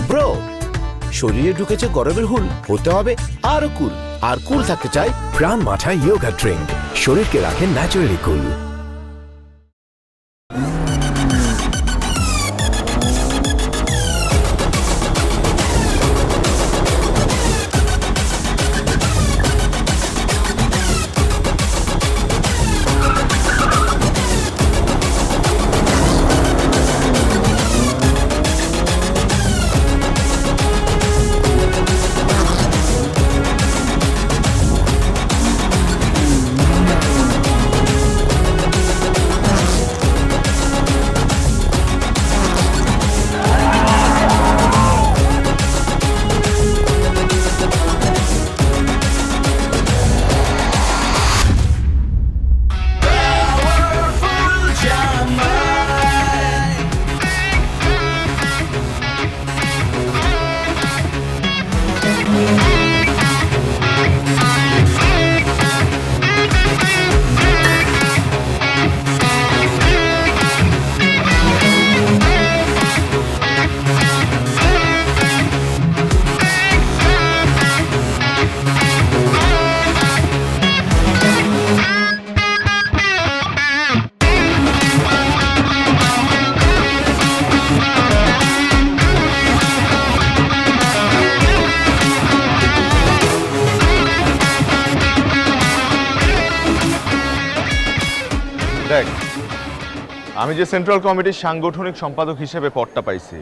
Bro, শরীরে ঢুকেছে গরমের হুল, হতে হবে আরো কুল। আর কুল থাকতে চাই প্রাণ মাথা ইয়োগা ড্রিঙ্ক, শরীরকে রাখে ন্যাচারালি কুল। দেখ, আমি যে সেন্ট্রাল কমিটির সাংগঠনিক সম্পাদক হিসেবে পদটা পাইছি,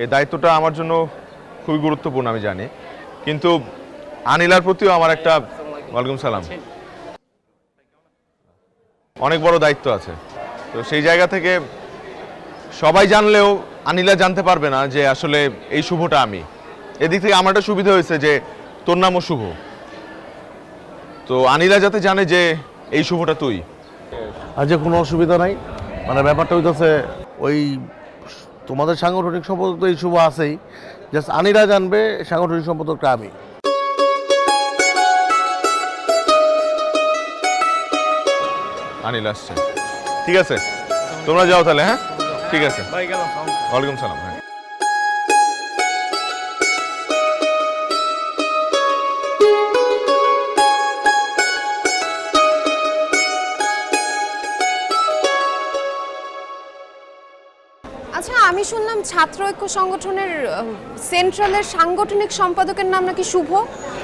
এই দায়িত্বটা আমার জন্য খুবই গুরুত্বপূর্ণ আমি জানি, কিন্তু আনিলার প্রতিও আমার একটা ওয়ালাইকুম সালাম অনেক বড় দায়িত্ব আছে। তো সেই জায়গা থেকে সবাই জানলেও আনিলা জানতে পারবে না যে আসলে এই শুভটা আমি। এদিক থেকে আমার একটা সুবিধা হয়েছে যে তোর নামও শুভ, তো আনিলা যাতে জানে যে এই শুভটা তুই। আজ কোনো অসুবিধা নাই, মানে ব্যাপারটা হইতেছে ওই তোমাদের সাংগঠনিক সম্পাদক তো এই শুভ আছেই, জাস্ট আনিরা জানবে সাংগঠনিক সম্পাদকটা আমি। আনিল আসছে, ঠিক আছে তোমরা যাও তাহলে। হ্যাঁ ঠিক আছে, ওয়ালাইকুম সালাম। হ্যাঁ আচ্ছা, আমি শুনলাম ছাত্র ঐক্য সংগঠনের সেন্ট্রালের সাংগঠনিক সম্পাদকের নাম নাকি শুভ।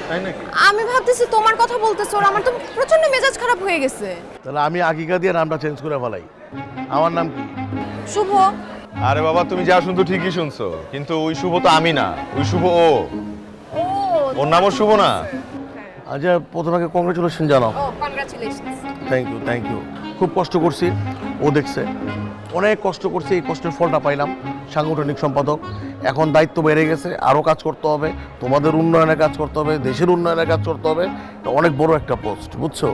তাই নাকি? আমি ভাবতেছি তোমার কথা বলতেছো, আর আমার তো প্রচন্ড মেজাজ খারাপ হয়ে গেছে। তাহলে আমি আগিকা দিয়ে নামটা চেঞ্জ করে ফেলাই। আমার নাম কি? শুভ। আরে বাবা, তুমি যা শুনছো ঠিকই শুনছো, কিন্তু ওই শুভ তো আমি না, ওই শুভ ও। ওর নামও শুভ না? আচ্ছা, প্রথমে কংগ্রেচুলেশন জানাও। ও, কংগ্রাচুলেশনস। Thank you. খুব কষ্ট করছি, ও দেখছে অনেক কষ্ট করছি, এই কষ্টের ফলটা পাইলাম, সাংগঠনিক সম্পাদক। এখন দায়িত্ব বেড়ে গেছে, আরও কাজ করতে হবে, তোমাদের উন্নয়নের কাজ করতে হবে, দেশের উন্নয়নের কাজ করতে হবে। এটা অনেক বড় একটা পোস্ট, বুঝছো?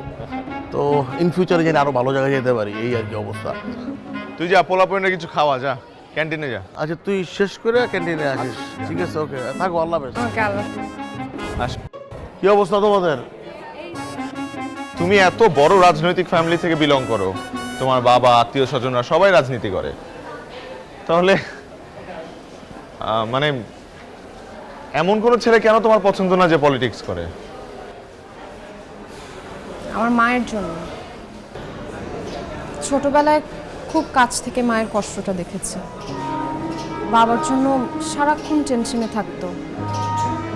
তো ইন ফিউচারে যেন আরও ভালো জায়গায় যেতে পারি, এই আর কি অবস্থা। তুই যা পোলা পয়েন্টে কিছু খাওয়া, যা ক্যান্টিনে যা। আচ্ছা, তুই শেষ করে ক্যান্টিনে আসিস, ঠিক আছে? ওকে, থাকো, আল্লাহ হাফেজ। ওকে, আল্লাহ। আস। কি অবস্থা তোমাদের? তুমি এত বড় রাজনৈতিক ফ্যামিলি থেকে বিলং করো, তোমার বাবা, আত্মীয় স্বজনরা সবাই রাজনীতি করে, তাহলে মানে এমন কোন ছেলে কেন তোমার পছন্দ না যে পলিটিক্স করে? আমার মায়ের জন্য। ছোটবেলায় খুব কাছ থেকে মায়ের কষ্টটা দেখেছি। বাবার জন্য সারাক্ষণ টেনশনে থাকতো,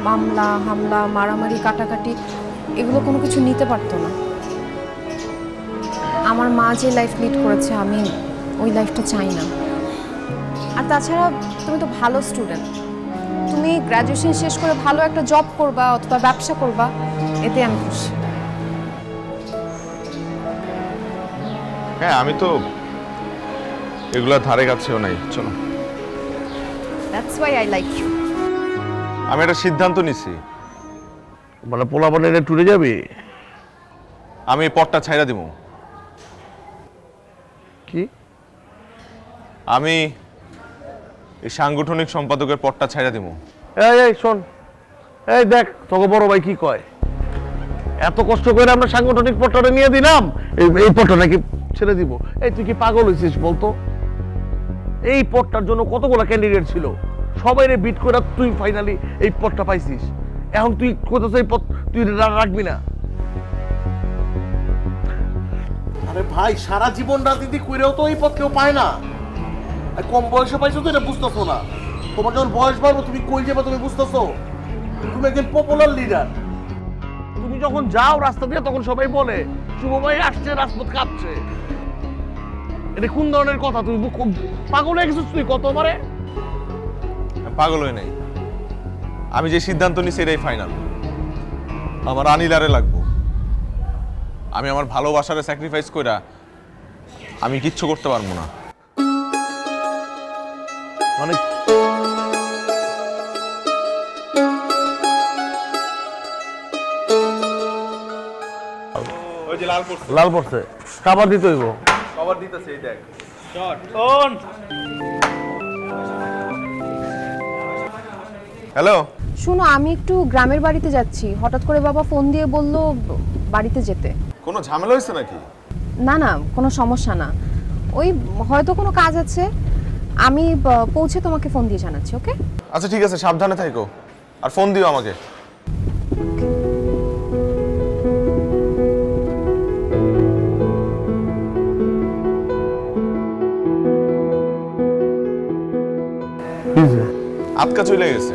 মামলা হামলা, মারামারি, কাটাকাটি, এগুলো কোনো কিছু নিতে পারতো না। আমার মা যে লাইফ লিড করেছে, আমি ওই লাইফটা চাই না। আর তাছাড়া তুমি তো ভালো স্টুডেন্ট, তুমি গ্র্যাজুয়েশন শেষ করে ভালো একটা জব করবা অথবা ব্যবসা করবা, এতে আমি খুশি। হ্যাঁ, আমি তো এগুলা ধারে কাছেও নাই। চলো, that's why I like you. আমি একটা সিদ্ধান্ত নিছি, মানে পোলাপানের ট্যুরে যাবি? আমি এই পদটা ছাইড়া দিব। কি? আমি এই সাংগঠনিক সম্পাদকের পদটা ছাইড়া দিব। এই শোন, এই দেখ তোকে বড় ভাই কি কয়, এত কষ্ট করে আমরা সাংগঠনিক পট্টটা নিয়ে দিলাম, এই পট্ট নাকি ছেড়ে দিব? এই তুই কি পাগল হয়েছিস বলতো? এই পদটার জন্য কতগুলো ক্যান্ডিডেট ছিল, সবাইরে বিট করে তুই ফাইনালি এই পদটা পাইছিস। এখন তুই কোথাও এই পদ তুই রাখবি না? আরে ভাই, সারা জীবন রাজনীতি কইরেও তো এই পদ কেউ পায় না। আর কম বয়সে পাইছো তো এটা বুঝতেছো না। তোমার যখন বয়স বাড়বো তুমি কই যাবে তুমি বুঝতেছো? তুমি একজন পপুলার লিডার। তুমি যখন যাও রাস্তা দিয়ে তখন সবাই বলে শুভ ভাই আসছে, রাজপথ কাঁপছে। এটা কোন ধরনের কথা? তুমি পাগল হয়ে গেছিস তুই কতবারে? পাগল হয়ে নাই, আমি যে সিদ্ধান্ত নিছি এটাই ফাইনাল। আমার আনিলারে লাগবো। আমি আমার ভালোবাসারে স্যাক্রিফাইস কইরা আমি কিচ্ছু করতে পারবো না। মানে ওই যে লাল পড়ছে, লাল পড়ছে, খাবার দিতে হইব। কভার দিতেছে, এই দেখ। হ্যালো, শোনো, আমি একটু গ্রামের বাড়িতে যাচ্ছি। হঠাৎ করে বাবা ফোন দিয়ে বলল বাড়িতে যেতে। কোনো ঝামেলা হয়েছে নাকি? না না, কোনো সমস্যা না, ওই হয়তো কোনো কাজ আছে। আমি পৌঁছে তোমাকে ফোন দিয়ে জানাচ্ছি। ওকে? আচ্ছা ঠিক আছে, সাবধানে থাকো আর ফোন দিও আমাকে। আটকা চলে গেছে।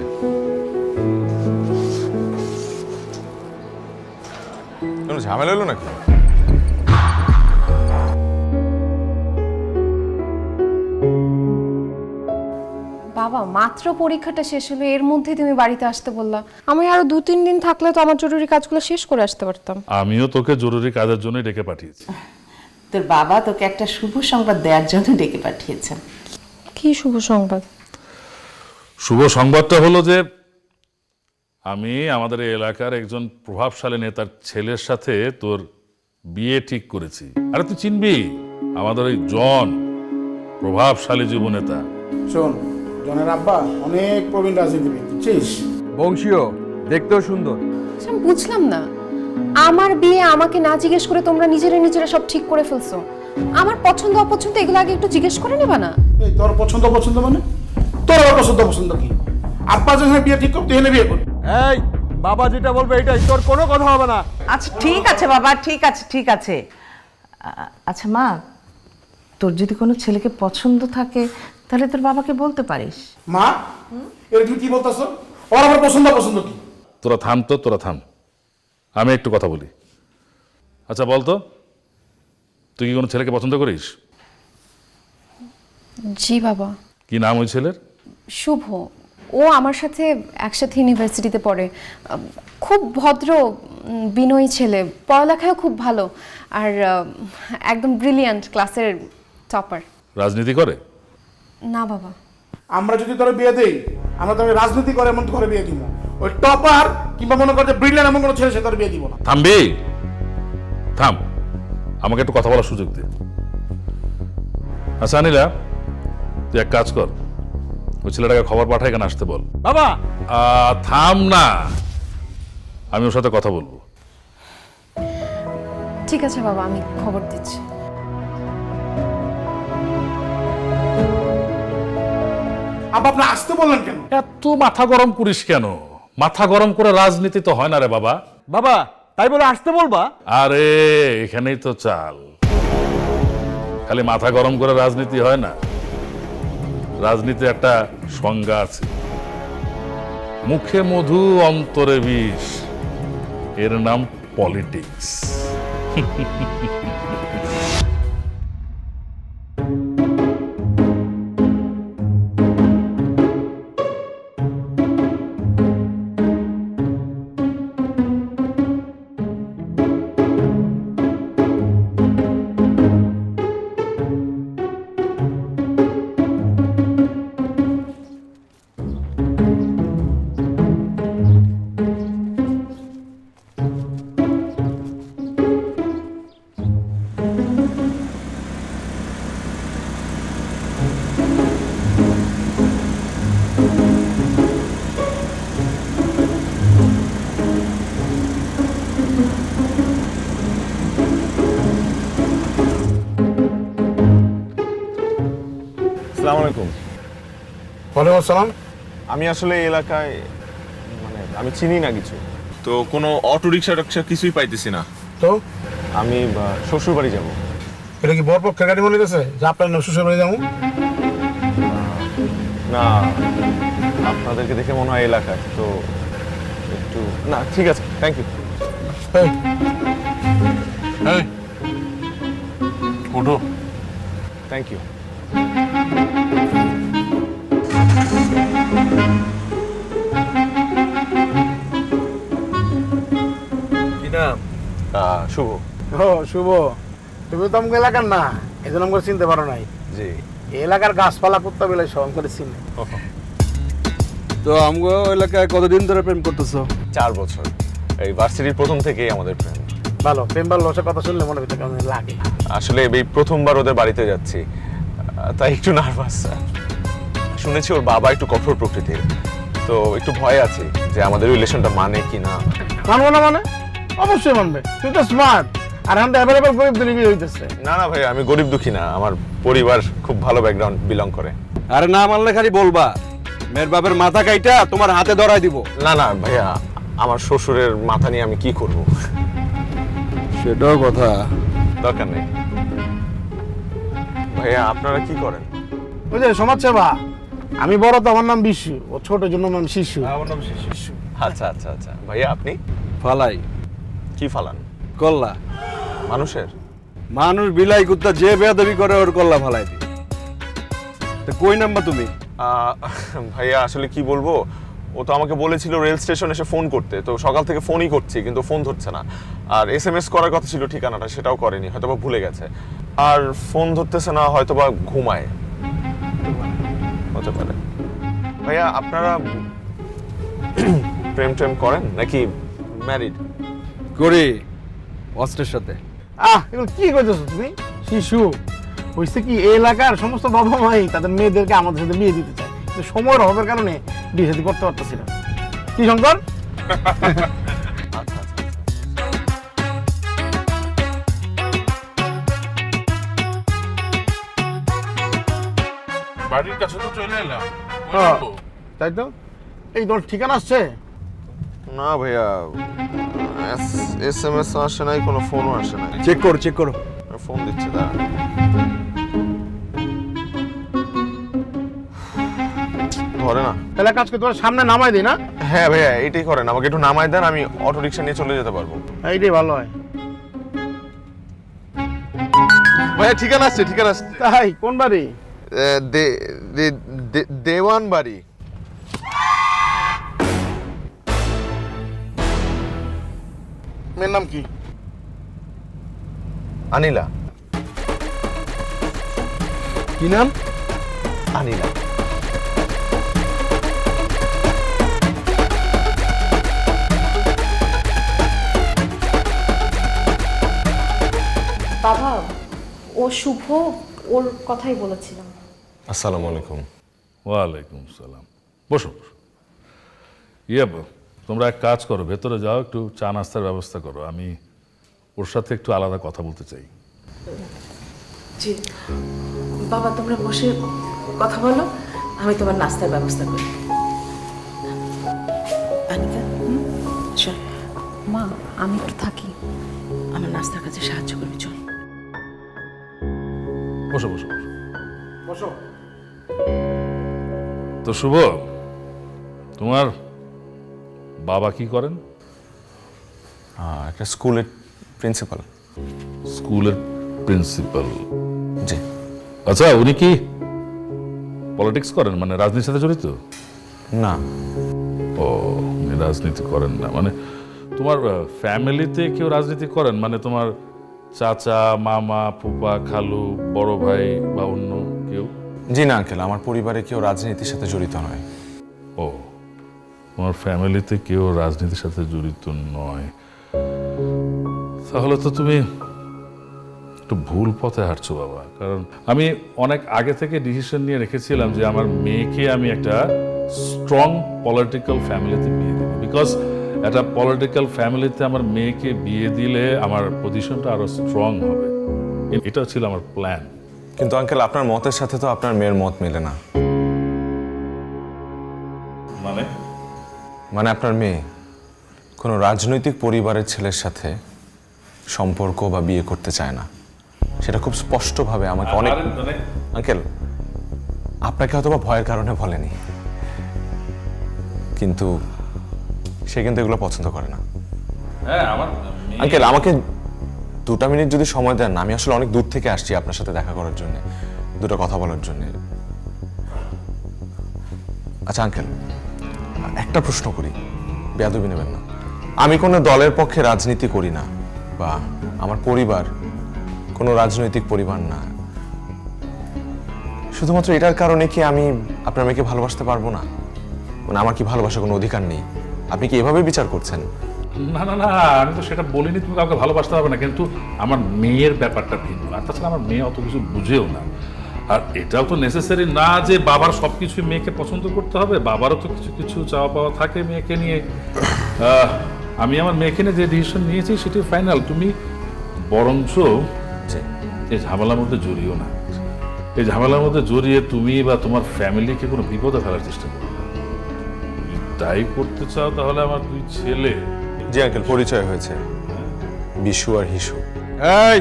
কোনো ঝামেলা হলো নাকি? বাবা, মাত্র পরীক্ষাটা শেষ হলো, এর মধ্যে তুমি বাড়িতে আসতে বললা। আমি আরো 2-3 দিন থাকলে তো আমার জরুরি কাজগুলো শেষ করে আসতে পারতাম। আমিও তোকে জরুরি কাজের জন্য ডেকে পাঠিয়েছি। তোর বাবা তোকে একটা শুভ সংবাদ দেওয়ার জন্য ডেকে পাঠিয়েছেন। কি শুভ সংবাদ? শুভ সংবাদটা হলো যে আমি আমাদের এই এলাকার একজন প্রভাবশালী নেতার ছেলের সাথে তোর বিয়ে ঠিক করেছি। আরে তুই চিনবি, আমাদের ওই জন, প্রভাবশালী যুব নেতা। শোন, জনের আব্বা অনেক প্রবীণ রাজনীতিবিদ, বুঝছিস? বংশীয়, দেখতেও সুন্দর। আচ্ছা, আমি বুঝলাম না, আমার বিয়ে আমাকে না জিজ্ঞেস করে তোমরা নিজেরা সব ঠিক করে ফেলছো। আমার পছন্দ অপছন্দ এগুলো আগে একটু জিজ্ঞেস করে নেবা না? এই তোর পছন্দ মানে তোর আবার পছন্দ কি? আব্বা যখন বিয়ে ঠিক করতে হলে বিয়ে করবি। এই বাবা যেটা বলবে এটাই, তোর কোনো কথা হবে না। আচ্ছা ঠিক আছে বাবা, ঠিক আছে। আচ্ছা মা, তোর যদি কোনো ছেলেকে পছন্দ থাকে তাহলে তোর বাবাকে বলতে পারিস। মা, এর তুমি কি বলতেছো? ওর আবার পছন্দ কি? তোরা থাম, আমি একটু কথা বলি। আচ্ছা বলতো, তুই কি কোনো ছেলেকে পছন্দ করিস? জি বাবা। কি নাম ওই ছেলের? শুভ। ও আমার সাথে একসাথে ইউনিভার্সিটিতে পড়ে। খুব ভদ্র, বিনয়ী ছেলে, পড়ালেখাও খুব ভালো, আর একদম ব্রিলিয়ান্ট, ক্লাসের টপার। রাজনীতি করে? না বাবা। আমরা যদি তোর বিয়ে দেই, আমরা তোর রাজনীতি করে এমন করে বিয়ে দিব। ওই টপার কিংবা মনে করতে ব্রিলিয়ান্ট এমন কোনো ছেলে সে তোর বিয়ে দিব না। থাম, আমাকে একটু কথা বলার সুযোগ দে। আচ্ছা অনিলা, তুই এক কাজ কর, ওই ছেলেটাকে খবর পাঠায় এখানে আসতে বল। বাবা থাম না, আমি ওর সাথে কথা বলবো। ঠিক আছে বাবা, আমি খবর দিচ্ছি। আব্বা আপনি আসতে বললেন কেন? এত মাথা গরম করিস কেন? মাথা গরম করে রাজনীতি তো হয় না রে বাবা। বাবা তাই বলে আসতে বলবা? আরে এখানেই তো চাল, খালি মাথা গরম করে রাজনীতি হয় না। রাজনীতি একটা সংজ্ঞা আছে, মুখে মধু অন্তরে বিষ, এর নাম পলিটিক্স। আসসালামু আলাইকুম। ওয়ালাইকুম আসসালাম। আমি আসলে এই এলাকায় মানে আমি চিনি না কিছু, তো কোনো অটো রিক্সা টক্সা কিছুই পাইতেছি না। তো আমি শ্বশুর বাড়ি যাবো। এটা কি বরপক্ষের গাড়ি মনে গেছে যে আপনার নাম শ্বশুর বাড়ি যাবো? না, আপনাদেরকে দেখে মনে হয় এলাকায় তো একটু না, ঠিক আছে, থ্যাংক ইউ। এই ওঠো। Thank you. কি নাম? শুভ। ও শুভ, তুমি তো আমাকে এলাকার না, এই জন্য আমাকে চিনতে পারো নাই। জি। এই এলাকার গাছপালা কুত্তা বেলায় সব করে চিনে। তো আমগো এলাকায় কতদিন ধরে প্রেম করতেছো? 4 বছর, এই ভার্সিটির প্রথম থেকেই আমাদের প্রেম। ভালো, প্রেম ভালোবাসার কথা শুনলে মনে ভিতরে কেমন লাগে। আসলে এই প্রথমবার ওদের বাড়িতে যাচ্ছি, তাই একটু নার্ভাস। শুনেছি ওর বাবা একটু কঠোর প্রকৃতির, তো একটু ভয় আছে যে আমাদের রিলেশনটা মানে কি না। মানবো না মানে? অবশ্যই মানবে, তুই তো স্মার্ট। আর আমরা অ্যাভেলেবল গরিব দিনই হইতেছে। না না ভাই, আমি গরিব দুঃখী না, আমার পরিবার খুব ভালো ব্যাকগ্রাউন্ড বিলং করে। আরে না মানলে খালি বলবা, মেয়ের বাপের মাথা কাইটা তোমার হাতে ধরাই দিব। না না ভাইয়া, আমার শ্বশুরের মাথা নিয়ে আমি কি করব? সেটাও কথা। দরকার নেই ভাইয়া। আপনারা কি করেন? ওই যে সমাজ সেবা। আমি বড়, তো আমার নাম বিশু, ও ছোট জন্য নাম শিশু। আমার নাম শিশু। আচ্ছা আচ্ছা আচ্ছা। ভাইয়া আপনি ফালাই কি ফালান? কল্লা। মানুষের? মানুষ বিলাই কুত্তা যে বেয়াদবি করে ওর কল্লা ফালাই দি। তো কই নাম্বা তুমি? ভাইয়া আসলে কি বলবো, ও তো আমাকে বলেছিল রেল স্টেশন এসে ফোন করতে, তো সকাল থেকে ফোনই করছি কিন্তু ফোন ধরছে না। আর SMS করার কথা ছিল ঠিকানাটা, সেটাও করেনি, হয়তোবা ভুলে গেছে। আর ফোন ধরতেছে না, হয়তোবা ঘুমায়, হতে পারে। ভাইয়া আপনারা প্রেম টেম করেন নাকি ম্যারিড? করি, অস্ত্রের সাথে। এগুলো কি করতেছো তুমি? শিশু হয়েছে কি, এই এলাকার সমস্ত বাবা মাই তাদের মেয়েদেরকে আমাদের সাথে বিয়ে দিতে চায়, কিন্তু সময়ের অভাবের কারণে বিয়ে শাদী করতে পারতেছি না। কি শঙ্কর? আচ্ছা আচ্ছা। বাড়ির কাছে তো চলে এলাম। তাই তো, এই তোর ঠিকানা আসছে? না ভাইয়া, SMS আসে নাই, কোনো ফোনও আসে নাই। চেক করো, চেক করো। ফোন দিচ্ছে, দাঁড়া। ধরে না। তাহলে কাজকে তোমার সামনে নামাই দিই না? হ্যাঁ ভাইয়া, এইটাই করেন, আমাকে একটু নামায় দেন, আমি অটো রিক্সা নিয়ে চলে যেতে পারবো। এইটাই ভালো হয়। ভাইয়া ঠিকানা আসছে, ঠিকানা আসছে। তাই কোন বাড়ি? দেওয়ান বাড়ি। মেয়ের নাম কি? আনিলা। কি নাম? আনিলা। বাবা, ও শুভ, ওর কথাই বলেছিলাম। আসসালামু আলাইকুম। ওয়ালাইকুম সালাম। বসো বসো। তোমরা এক কাজ করো, ভেতরে যাও, একটু চা নাস্তার ব্যবস্থা করো, আমি ওর সাথে একটু আলাদা কথা বলতে চাই। জি বাবা, তোমরা বসে কথা বলো, আমি তোমার নাস্তার ব্যবস্থা করি। আনিকা, চল মা, আমি একটু থাকি। আমার নাস্তার কাছে সাহায্য করবি, চল। বসো বসো বসো। বসো। তো শুভ, তোমার বাবা কি করেন? একটা স্কুলের প্রিন্সিপাল। স্কুলের প্রিন্সিপাল? জি। আচ্ছা, উনি কি পলিটিক্স করেন, মানে রাজনীতির সাথে জড়িত? না। ও, উনি রাজনীতি করেন না। মানে তোমার ফ্যামিলিতে কেউ রাজনীতি করেন, মানে তোমার চাচা, মামা, ফুপা, খালু, বড় ভাই বা অন্য কেউ? জি না আঙ্কেল, আমার পরিবারে কেউ রাজনীতির সাথে জড়িত নয়। ও, তোমার ফ্যামিলিতে কেউ রাজনীতির সাথে জড়িত নয়, তাহলে তো তুমি একটু ভুল পথে হাঁটছো বাবা। কারণ আমি অনেক আগে থেকে ডিসিশন নিয়ে রেখেছিলাম যে আমার মেয়েকে আমি একটা স্ট্রং পলিটিক্যাল ফ্যামিলিতে বিয়ে দেবো, বিকজ একটা পলিটিক্যাল ফ্যামিলিতে আমার মেয়েকে বিয়ে দিলে আমার পজিশনটা আরো স্ট্রং হবে। এটা ছিল আমার প্ল্যান। কিন্তু আঙ্কেল, আপনার মতের সাথে তো আপনার মেয়ের মত মেলে না। মানে মানে আপনার মেয়ে কোনো রাজনৈতিক পরিবারের ছেলের সাথে সম্পর্ক বা বিয়ে করতে চায় না, সেটা খুব স্পষ্টভাবে আমাকে অনেক আঙ্কেল আপনাকে হয়তো বা ভয়ের কারণে বলেনি, কিন্তু সে কিন্তু এগুলো পছন্দ করে না। হ্যাঁ আমার আঙ্কেল আমাকে 2টা মিনিট যদি সময় দেন, আমি আসলে অনেক দূর থেকে আসছি আপনার সাথে দেখা করার জন্য, দুটো কথা বলার জন্য। আচ্ছা আঙ্কেল, একটা প্রশ্ন করি, বেয়াদবি নেবেন না। আমি কোনো দলের পক্ষে রাজনীতি করি না, বা আমার পরিবার কোনো রাজনৈতিক পরিবার না, শুধুমাত্র এটার কারণে কি আমি আপনার মেয়েকে ভালোবাসতে পারবো না? মানে আমার কি ভালোবাসার কোনো অধিকার নেই? আপনি কি এভাবে বিচার করছেন? না না না, আমি তো সেটা বলিনি তুমি কাউকে ভালোবাসতে হবে না, কিন্তু আমার মেয়ের ব্যাপারটা ভিন্ন। আর তাছাড়া আমার মেয়ে অত কিছু বুঝেও না, আর এটাও তো নেসেসারি না যে বাবার সব কিছুই মেয়েকে পছন্দ করতে হবে। বাবারও তো কিছু কিছু চাওয়া পাওয়া থাকে মেয়েকে নিয়ে। আমি আমার মেয়েকে নিয়ে যে ডিসিশন নিয়েছি সেটি ফাইনাল। তুমি বরঞ্চ এই ঝামেলার মধ্যে জড়িও না। এই ঝামেলার মধ্যে জড়িয়ে তুমি বা তোমার ফ্যামিলিকে কোনো বিপদে ফেলার চেষ্টা করো না। তাই করতে চাও তাহলে আমার 2 ছেলে। জি আঙ্কেল, পরিচয় হয়েছে, বিশু আর হিসু। এই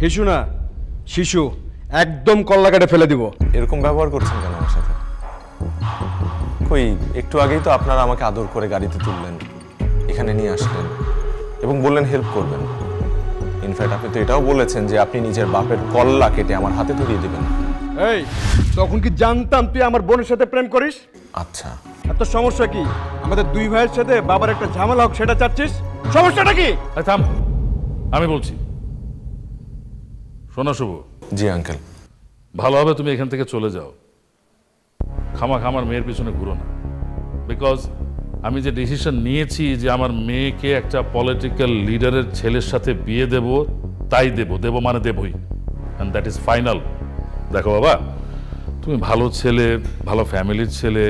হিসু না, শিশু, একদম কল্লা কেটে ফেলে দিব। এরকম ব্যবহার করছেন কেন আমার সাথে? কই একটু আগেই তো আপনারা আমাকে আদর করে গাড়িতে তুললেন, এখানে নিয়ে আসলেন এবং বললেন হেল্প করবেন। ইনফ্যাক্ট আপনি তো এটাও বলেছেন যে আপনি নিজের বাপের কল্লা কেটে আমার হাতে ধরিয়ে দিবেন। এই তখন কি জানতাম তুই আমার বোনের সাথে প্রেম করিস? আচ্ছা, এত সমস্যা কি? আমাদের 2 ভাইয়ের সাথে বাবার একটা ঝামেলা হোক সেটা চাচ্ছিস? সমস্যাটা কি? আরে থাম, আমি বলছি। শোনো শুভ, জি আঙ্কেল। ভালো হবে তুমি এখান থেকে চলে যাও। আমার মেয়ের পিছনে ঘুরো না। বিকজ আমি যে ডিসিশন নিয়েছি যে আমার মেয়েকে একটা পলিটিক্যাল লিডারের ছেলের সাথে বিয়ে দেব, তাই দেব মানে দেবই, অ্যান্ড দ্যাট ইজ ফাইনাল। দেখো বাবা, তুমি ভালো ছেলে, ভালো ফ্যামিলির ছেলে,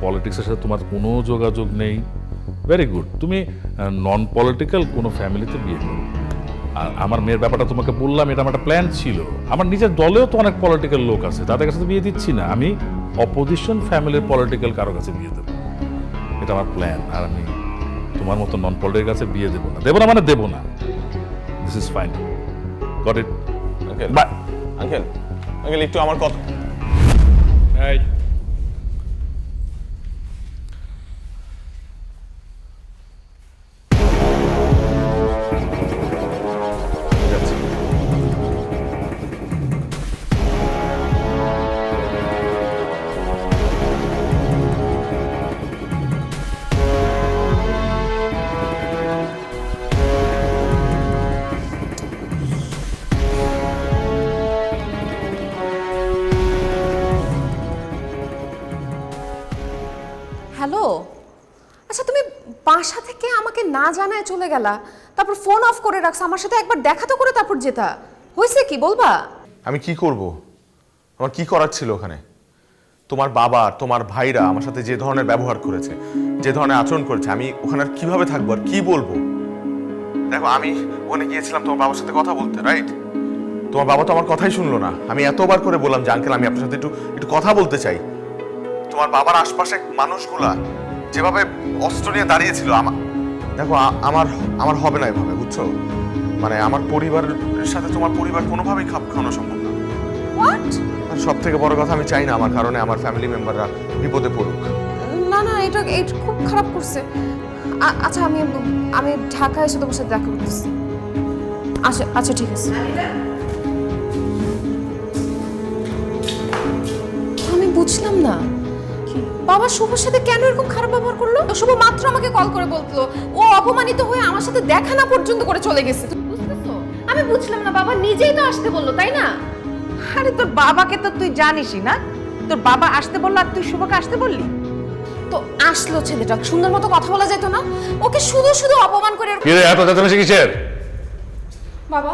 পলিটিক্সের সাথে তোমার কোনো যোগাযোগ নেই, ভেরি গুড। তুমি নন পলিটিক্যাল কোনো ফ্যামিলিতে বিয়ে করো। আর আমার মেয়ের ব্যাপারটা তোমাকে বললাম, এটা আমার একটা প্ল্যান ছিল। আমার নিজের দলেও তো অনেক পলিটিক্যাল লোক আছে, তাদের কাছে তো বিয়ে দিচ্ছি না, আমি অপোজিশন ফ্যামিলির পলিটিক্যাল কারো কাছে বিয়ে দেবো, এটা আমার প্ল্যান। আর আমি তোমার মতো নন পলিটিক্যাল কাছে বিয়ে দেবো না মানে দেবো না। This is fine, got it? Uncle uncle uncle একটু আমার কথা। এই হ্যালো, আচ্ছা তুমি বাসা থেকে আমাকে না জানায় চলে গেলা, তারপর ফোন অফ করে রাখছো। আমার সাথে একবার দেখা তো করে তারপর যেতা। হয়েছে কি বলবা? আমি কি করব? আমার কি করার ছিল ওখানে? তোমার বাবা আর তোমার ভাইরা আমার সাথে যে ধরনের ব্যবহার করেছে, যে ধরনের আচরণ করেছে, আমি ওখানে আর কিভাবে থাকবো আর কি বলবো? দেখো, আমি ওখানে গিয়েছিলাম তোমার বাবার সাথে কথা বলতে, রাইট? তোমার বাবা তো আমার কথাই শুনলো না। আমি এতবার করে বললাম যে আঙ্কেল আমি আপনার সাথে একটু কথা বলতে চাই। তোমার বাবার আশপাশে মানুষগুলা যেভাবে অস্ত্র নিয়ে দাঁড়িয়েছিল, দেখো আমার হবে না এভাবে, বুঝছো? মানে আমার পরিবারের সাথে তোমার পরিবার কোনোভাবেই খাপ খাওয়ানো সম্ভব না। হোয়াট? আর সব থেকে বড় কথা, আমি চাই না আমার কারণে আমার ফ্যামিলি মেম্বাররা বিপদে পড়ুক। না না, এটা খুব খারাপ করছে। আচ্ছা আমি ঢাকা এসে তোমার সাথে দেখা করতেছি। আচ্ছা আচ্ছা ঠিক আছে। আমি বুঝলাম না বাবা শুভর সাথে কেন এরকম খারাপ ব্যবহার করলো। শুভ মাত্র আমাকে কল করে বলতো, ও অপমানিত হয়ে আমার সাথে দেখা না পর্যন্ত করে চলে গেছে। বুঝতেছো? আমি বুঝলাম না, বাবা নিজেই তো আসতে বললো, তাই না? আরে তোর বাবাকে তো তুই জানিসই না, তোর বাবা আসতে বললো আর তুই শুভকে আসতে বললি? তো আসলো ছেলেটা, সুন্দর মতো কথা বলা যেত না? ওকে শুধু শুধু অপমান করে। কি রে এত চেঁচামেচি কিসের? বাবা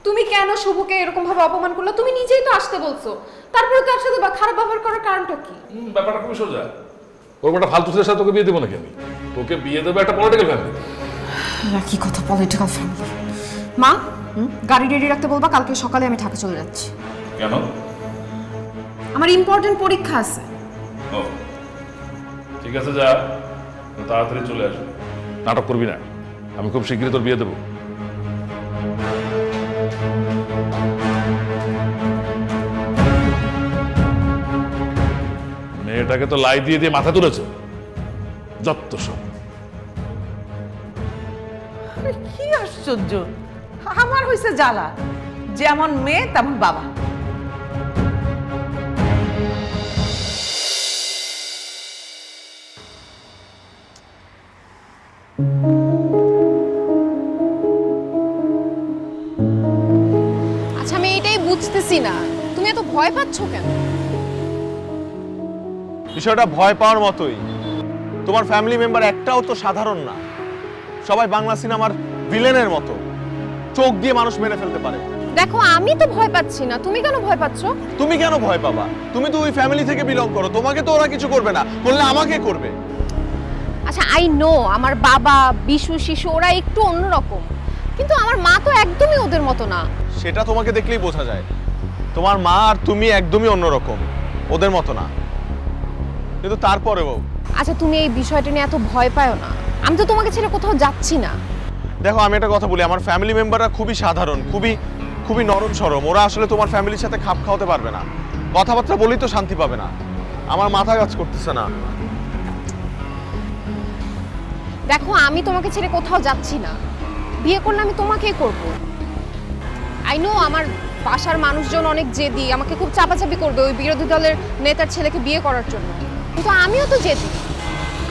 তুমি কেন শুভকে এরকম ভাবে অপমান করলো? তুমি নিজেই তো আসতে বলছো, তারপরে তার সাথে খারাপ ব্যবহার করার কারণটা কি? ব্যাপারটা খুবই সোজা। ওর একটা ফালতু ছেলের সাথে তোকে বিয়ে দেবো নাকি আমি? তোকে বিয়ে দেবো একটা পলিটিক্যাল ফ্যামিলি। কি কথা, পলিটিক্যাল ফ্যামিলি? মা, গাড়ি রেডি রাখতে বলবা, কালকে সকালে আমি ঢাকা চলে যাচ্ছি। কেন? আমার ইম্পর্টেন্ট পরীক্ষা আছে। ও ঠিক ঠিক আছে, যা, তাড়াতাড়ি চলে আসবে। নাটক করবি না, আমি খুব শীঘ্রই তোর বিয়ে দেবো। মেয়েটাকে তো লাই দিয়ে দিয়ে মাথা তুলেছে, যত সব। আরে কি আশ্চর্য, আমার হয়েছে জ্বালা, যেমন মেয়ে তেমন বাবা। আচ্ছা আমি এটাই বুঝতেছি না, তুমি এত ভয় পাচ্ছ কেন? বিষয়টা ভয় পাওয়ার মতোই। তোমার ফ্যামিলি মেম্বার একটাও তো সাধারণ না, সবাই বাংলা সিনেমার ভিলেনের মতো, চোখ দিয়ে মানুষ মেরে ফেলতে পারে। দেখো আমি তো ভয় পাচ্ছি না, তুমি কেন ভয় পাচ্ছ? তুমি কেন ভয় পাবা? তুমি তো ওই ফ্যামিলি থেকে বিলং করো, তোমাকে তো ওরা কিছু করবে না, করলে আমাকে করবে। আচ্ছা আই নো আমার বাবা, বিশু, শিশু ওরা একটু অন্যরকম, কিন্তু আমার মা তো একদমই ওদের মতো না। সেটা তোমাকে দেখলেই বোঝা যায়। তোমার মা আর তুমি একদমই অন্যরকম, ওদের মতো না। কিন্তু তারপরেও আচ্ছা তুমি এই বিষয়টা নিয়ে এত ভয় পাও না, আমি তো তোমাকে ছেড়ে কোথাও যাচ্ছি না। দেখো, আমি একটা কথা বলি, আমার ফ্যামিলি মেম্বাররা খুবই সাধারণ, খুবই খুবই নরম সরম। ওরা আসলে তোমার ফ্যামিলির সাথে খাপ খাওয়াতে পারবে না, কথাবার্তা বলেই তো শান্তি পাবে না। আমার মাথা কাজ করতেছে না। দেখো আমি তোমাকে ছেড়ে কোথাও যাচ্ছি না, বিয়ে করলে আমি তোমাকেই করব। আই নো আমার বাসার মানুষজন অনেক জেদি, আমাকে খুব চাপাচাপি করবে ওই বিরোধী দলের নেতার ছেলেকে বিয়ে করার জন্য, কিন্তু আমিও তো জেদি,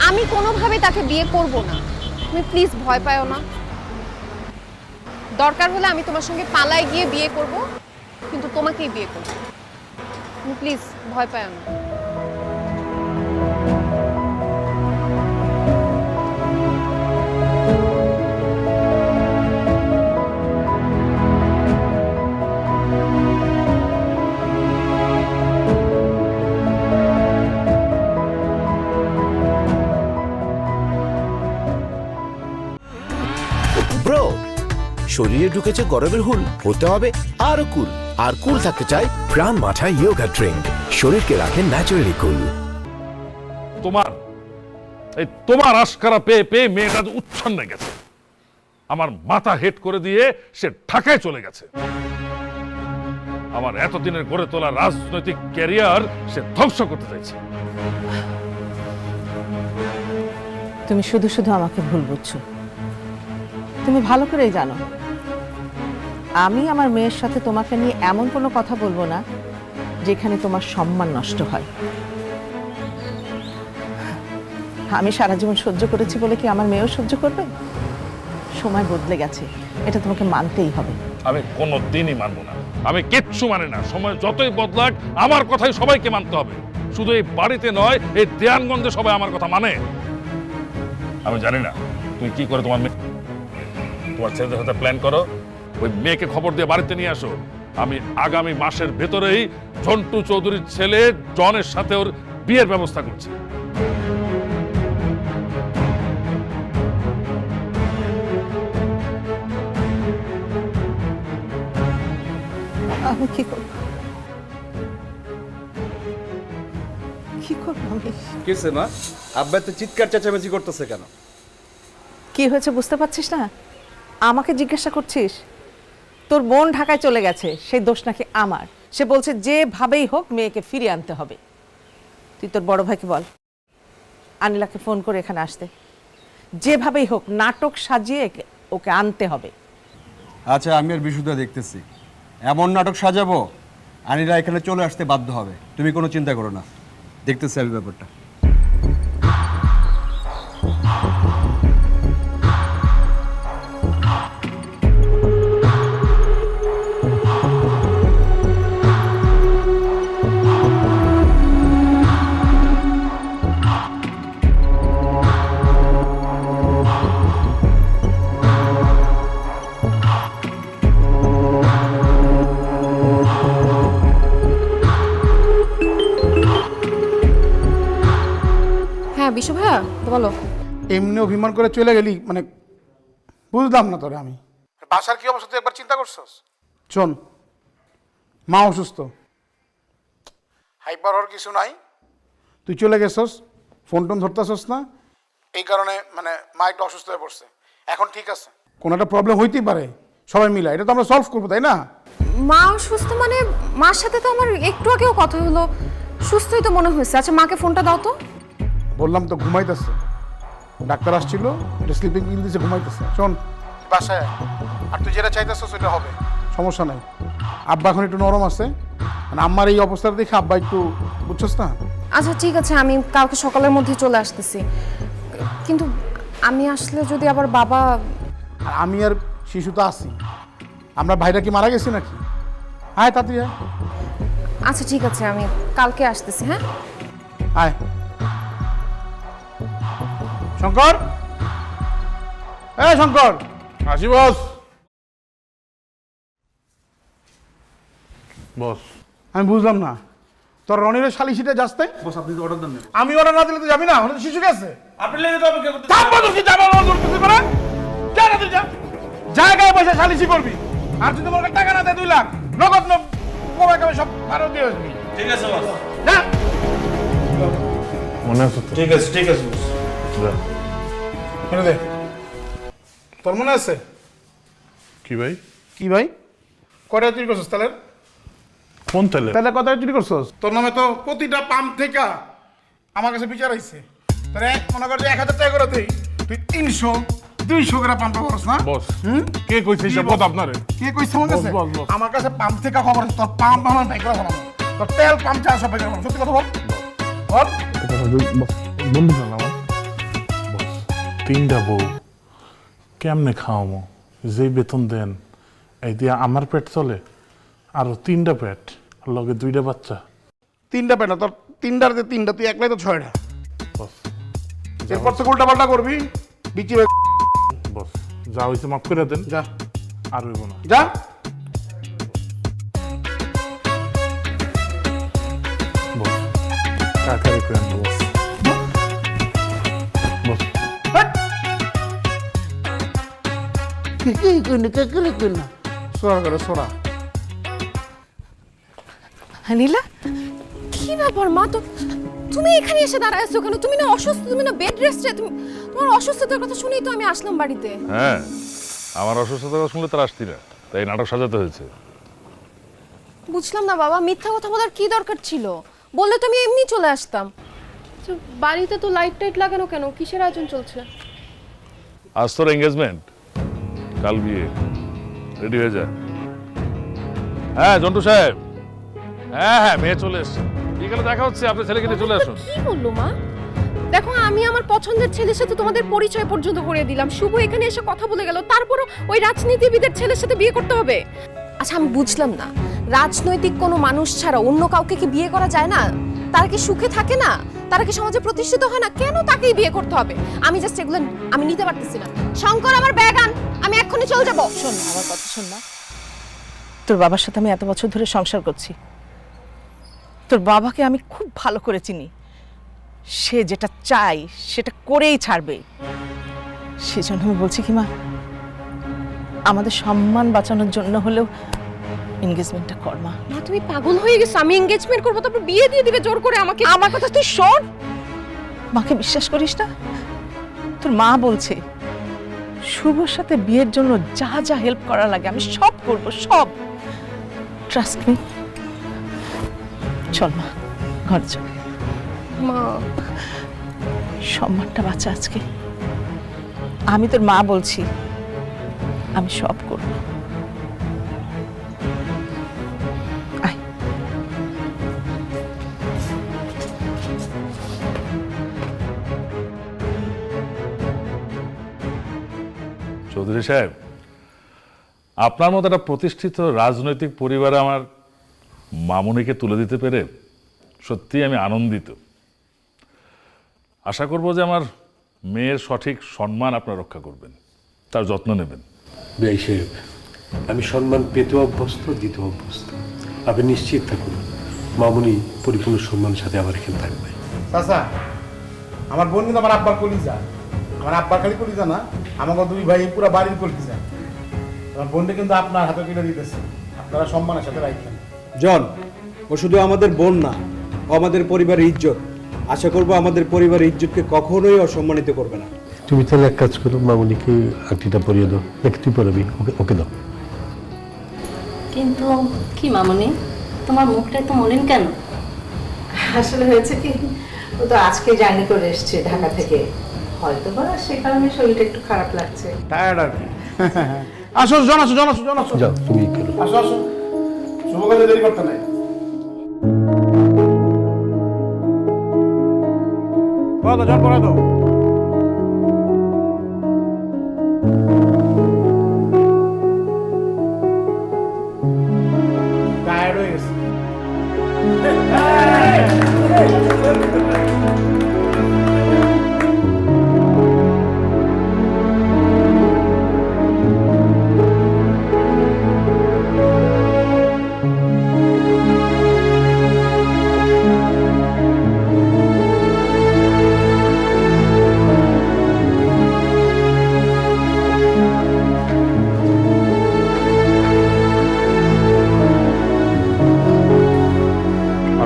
আমি কোনোভাবে তাকে বিয়ে করব না। তুমি প্লিজ ভয় পাও না, দরকার হলে আমি তোমার সঙ্গে পালায় গিয়ে বিয়ে করব, কিন্তু তোমাকেই বিয়ে করব। তুমি প্লিজ ভয় পাও না। ব্রো, শরীরে ঢুকেছে গরমের হুল, হতে হবে আরো কুল। আর কুল থাকতে চাই প্রাণ মাথা ইয়োগা ড্রিঙ্ক, শরীরকে রাখে ন্যাচারালি কুল। তোমার আশকারা পেয়ে পেয়ে মেয়েটা উচ্ছন্নে গেছে, আমার মাথা হেট করে দিয়ে সে ঢাকায় চলে গেছে। আমার এতদিনের গড়ে তোলা রাজনৈতিক ক্যারিয়ার সে ধ্বংস করতে চাইছে। তুমি শুধু শুধু আমাকে ভুল বুঝছো। তুমি ভালো করেই জানো আমি আমার মেয়ের সাথে তোমাকে নিয়ে এমন কোনো কথা বলবো না যেখানে তোমার সম্মান নষ্ট হয়। আমি সারা জীবন সহ্য করেছি বলে কি আমার মেয়েও সহ্য করবে? সময় বদলে গেছে, এটা তোমাকে মানতেই হবে। আমি কোনোদিনই মানবো না, আমি কিচ্ছু মানে না। সময় যতই বদলাক আমার কথাই সবাইকে মানতে হবে। শুধু এই বাড়িতে নয়, এই দেয়ানগঞ্জে সবাই আমার কথা মানে। আমি জানি না তুমি কি করে তোমার ছেলেদের সাথে প্ল্যান করো, ওই মেয়েকে খবর দিয়ে বাড়িতে নিয়ে আসো। আমি আগামী মাসের ভেতরেই ঝন্টু চৌধুরীর ছেলে জনের সাথে ওর বিয়ের ব্যবস্থা করছি। আমি কি করব? কি করব আমি? কিসে মা, আব্বা তো চিৎকার চেঁচামেচি করতেছে কেন? কি হয়েছে বুঝতে পারছিস না? আমাকে জিজ্ঞাসা করছিস? তোর বোন ঢাকায় চলে গেছে, সেই দোষ নাকি আমার। সে বলছে যেভাবেই হোক মেয়েকে ফিরিয়ে আনতে হবে। তুই তোর বড় ভাইকে বল আনিলাকে ফোন করে এখানে আসতে, যেভাবেই হোক নাটক সাজিয়ে ওকে আনতে হবে। আচ্ছা, আমি আর বিশুদ্ধা দেখতেছি, এমন নাটক সাজাবো আনিরা এখানে চলে আসতে বাধ্য হবে। তুমি কোনো চিন্তা করো না, দেখতেছি আমি ব্যাপারটা। হ্যাঁ বিশু ভাইয়া বলো। এমনি অভিমান করে চলে গেলি, মানে বুঝলাম না তোরে আমি। বাসার কি অবস্থা তুই একবার চিন্তা করছস? শোন, মা অসুস্থ, হাইপার হওয়ার কিছু নাই, তুই চলে গেছস, ফোন টোন ধরতেছস না, এই কারণে মানে মা একটু অসুস্থ হয়ে পড়ছে। এখন ঠিক আছে, কোনো একটা প্রবলেম হইতেই পারে, সবাই মিলে এটা তো আমরা সলভ করবো, তাই না? মা অসুস্থ মানে মার সাথে তো আমার একটু আগেও কথা হলো, সুস্থই তো মনে হয়েছে। আচ্ছা মাকে ফোনটা দাও তো। বললাম তো ঘুমাইতেছে, ডাক্তার আসছিল, এটা স্লিপিং পিল দিয়েছে, ঘুমাইতেছে। শোন বাসায় আয়। আর তুই যেটা চাইতেছ সেটা হবে, সমস্যা নাই। আব্বা এখন একটু নরম আছে, মানে আম্মার এই অবস্থাটা দেখে আব্বা একটু, বুঝছস না? আচ্ছা ঠিক আছে, আমি কালকে সকালের মধ্যে চলে আসতেছি। কিন্তু আমি আসলে যদি আবার বাবা... আর আমি আর শিশু তো আছি, আমরা ভাইরা কি মারা গেছি নাকি? আয় তাড়াতাড়ি আয়। আচ্ছা ঠিক আছে, আমি কালকে আসতেছি। হ্যাঁ আয় শঙ্কর, শঙ্কর। আসি বস। বস আমি বুঝলাম না, তোর রনির সালিশিটা যাচ্ছে। বস আপনি তো অর্ডার দেন না। আমি অর্ডার না দিলে তো যাবি না, ওখানে তো শিশু গেছে। আপনি লেগে তো অপেক্ষা করতে জায়গায় বসে সালিশি করবি, আর যদি তোমার টাকা না দেয় 2 লাখ নগদ সব ভারত দিয়ে আসবি। ঠিক আছে বস। যা। মনে আছে তো? ঠিক আছে বস। এনে দে। তোর মনে আছে? কি ভাই? কি ভাই? কয়টা চুরি করছিস তাহলে? কোন তেলে? তাহলে কত চুরি করছিস? তোর নামে তো প্রতিটা পাম্প থেকে আমার কাছে বিচার আইছে। তোর মনে কর যে 1000 টাকা করে দেই, তুই 300 200 করে পাম্প করছ না? বস কে কইছে এসব কথা আপনারে? কে কইছে আমার কাছে? বস, বস। আমার কাছে পাম্প থেকে খবর আছে, তোর পাম্প আমার নাই করে ফেলাম। তোর তেল পাম্প চা সব বেকার। সত্যি কথা বল। বল। বন্ধু না আমার বস, 3টা বউ কেমনে খাওয়ামো? যে বেতন দেন এই দিয়ে আমার পেট চলে, আরো 3টা পেট, লগে 2টা বাচ্চা। 3টা পেনা, তোর 3টার যে 3টা, তুই একলাই তো 6টা। বস এরপর তো উল্টা পাল্টা করবি, বিচি বস যা হয়েছে মাফ করে দেন, যা আর হইব না। যা। বস কাকারি করেন বস। বস সোরা করে সোরা। নীলা, কি ব্যাপার মা? তো তুমি এখানে এসে দাঁড়ায় আছো কেন? তুমি না অসুস্থ, তুমি না বেড রেস্টে। তোমার অসুস্থতার কথা শুনেই তো আমি আসলাম বাড়িতে। হ্যাঁ, আমার অসুস্থতা শুনলে তার আসতি না, তাই নাটক সাজাতে হয়েছে। বুঝলাম না বাবা, মিথ্যা কথা বলার কি দরকার ছিল? বললে তো আমি এমনি চলে আসতাম। বাড়িতে তো লাইট টাইট লাগানো কেন? কিসের আয়োজন চলছে? আজ তোর এঙ্গেজমেন্ট, কাল বিয়ে, রেডি হয়ে যা। হ্যাঁ জন্টু সাহেব, হ্যাঁ মেয়ে চলে এসছে, বিকালে দেখা হচ্ছে, আপনার ছেলেকে নিয়ে চলে আসুন। কি বললো মা? দেখো আমি আমার পছন্দের ছেলের সাথে তোমাদের পরিচয় পর্যন্ত করে দিলাম, শুভ এখানে এসে কথা বলে গেল, তারপরও ওই রাজনীতিবিদের ছেলের সাথে বিয়ে করতে হবে? আচ্ছা আমি বুঝলাম না, রাজনৈতিক কোনো মানুষ ছাড়া অন্য কাউকে কি বিয়ে করা যায় না? তারা কি সুখে থাকে না? তারা কি সমাজে প্রতিষ্ঠিত হয় না? কেন তাকেই বিয়ে করতে হবে? আমি জাস্ট এগুলো আমি নিতে পারতেছি না। শঙ্কর, আমার ব্যাগ আন, আমি এক্ষুনি চলে যাবো। শোন না, আমার কথা শোন না। তোর বাবার সাথে আমি এত বছর ধরে সংসার করছি, তোর বাবাকে আমি খুব ভালো করে চিনি। সে যেটা চায় সেটা করেই ছাড়বে। সেজন্য আমি বলছি কি মা, আমাদের সম্মান বাঁচানোর জন্য হলেও এনগেজমেন্টটা কর মা। মা তুমি পাগল হয়ে গেছো? আমি এনগেজমেন্ট করবো, তারপর বিয়ে দিয়ে দিবে জোর করে আমাকে? আমার কথা তুই শোন, মাকে বিশ্বাস করিস না? তোর মা বলছে শুভর সাথে বিয়ের জন্য যা যা হেল্প করা লাগে আমি সব করব, সব। Trust me. চল মা, ঘরে চল। মা সম্মানটা বাঁচা আজকে। আমি তোর মা বলছি, আমি সব করব। আয়। চৌধুরী সাহেব, আপনার মতো একটা প্রতিষ্ঠিত রাজনৈতিক পরিবারে আমার মামুনিকে তুলে দিতে পেরে সত্যি আমি আনন্দিত। আশা করব যে আমার মেয়ের সঠিক সম্মান আপনারা রক্ষা করবেন, তার যত্ন নেবেন। বেআই সাহেব, আমি সম্মান পেতে অভ্যস্ত, দিতে অভ্যস্ত। আপনি নিশ্চিত থাকুন, মামুনি পরিপূর্ণ সম্মানের সাথে আমার এখানে থাকবে। চাচা, আমার বোন কিন্তু আমার আব্বার কলিজা। আমার আব্বার খালি কলিজা না, আমাকে 2 ভাই পুরো বাড়ির কলিজা। আমার বোনটা কিন্তু আপনার হাতে তুলে দিতেছে, আপনারা সম্মানের সাথে রাখবেন। জন, ও শুধু আমাদের বোন না, ও আমাদের পরিবারের ইজ্জত। আশা করব আমাদের পরিবারের ইজ্জতকে কখনোই অসম্মানিত করবে না। তুমি তাহলে এক কাজ করো, মামুনিকে আংটিটা পরিয়ে দাও, নাকি তুই পরাবি? ওকে ওকে দাও। কিন্তু কি মামুনি, তোমার মুখটা তো মলিন কেন? আসলে হয়েছে কি, ও তো আজকে জার্নি করে এসছে ঢাকা থেকে, হয়তো বা সে কারণে শরীরটা একটু খারাপ লাগছে। টায়ার্ড আর কি। আসো জন, আসো জন, আসো জন, আসো যাও তুমি করো। আসো আসো, শুভ কাজে দেরি করতে নাই। পড়া দাও জন, পড়া দাও। টায়ার্ড হয়ে গেছে।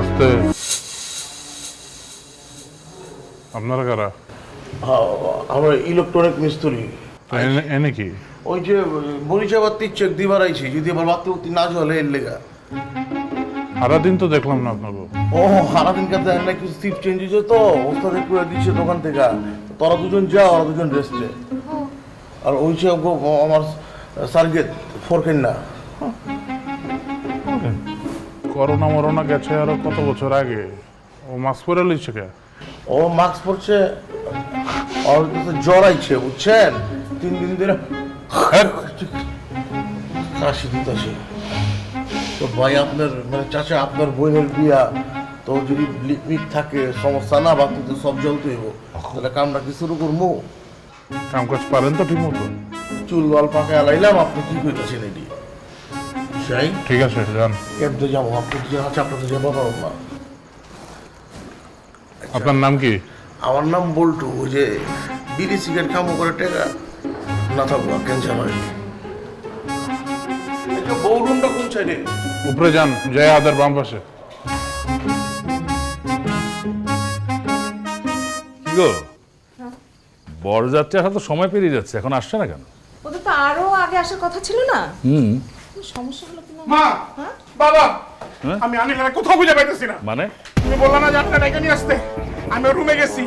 আস্তে। আপনারা কারা? আমরা ইলেকট্রনিক মিস্ত্রি। এনে কি? ওই যে মরিচা বাতি চেক দিবার আইছি, যদি আবার বাতি উতি না জ্বলে এর লেগা। সারাদিন তো দেখলাম না আপনাকে। ও সারাদিন কাছে না, কিছু সিফট চেঞ্জ হয়েছে তো, ওস্তাদে করে দিচ্ছে দোকান থেকে। তোরা দুজন যা, ওরা দুজন রেস্টে। আর ওই যে আমার সার্গেট ফোরকেন না। করোনা মরোনা গেছে আরো কত বছর আগে, ও মাস্ক পরে লিখছে কে? ও মাস্ক পরছে, ওর কাছে জ্বর আইছে বুঝছেন, 3 দিন ধরে কাশি দিতেছে। তো ভাই আপনার মানে চাচা আপনার বোনের বিয়া, তো যদি লিপিক থাকে সমস্যা না, বাকি তো সব জ্বলতে হইব। তাহলে কামটা কি শুরু করবো? কাম কাজ পারেন তো ঠিক মতো? চুল বাল পাকা লাইলাম, আপনি কি কইতেছেন এটি? যাই, ঠিক আছে যান। কেমতে যাবো? আপনি যে আছে আপনাদের যাবো না। আপনার নাম কি? আমার নাম বল্টু। ওই যে বিড়ি সিগারেট খামো করে টেকা না থাকবো, ক্যান্সার হয়। বউ রুমটা কোন সাইডে? উপরে যান, জয় আদার বাম পাশে। কি গো, বরযাত্রী আসা তো সময় পেরিয়ে যাচ্ছে, এখন আসছে না কেন? ওদের তো আরো আগে আসার কথা ছিল না। সমস্যা হলো কিনা? মা, বাবা, হ্যাঁ? আমি আনিলারে কোথাও খুঁজে পাইতেছি না। মানে তুমি বললা না যে আপনারা ডেকে নিয়ে আসতে? আমি রুমে গেছি,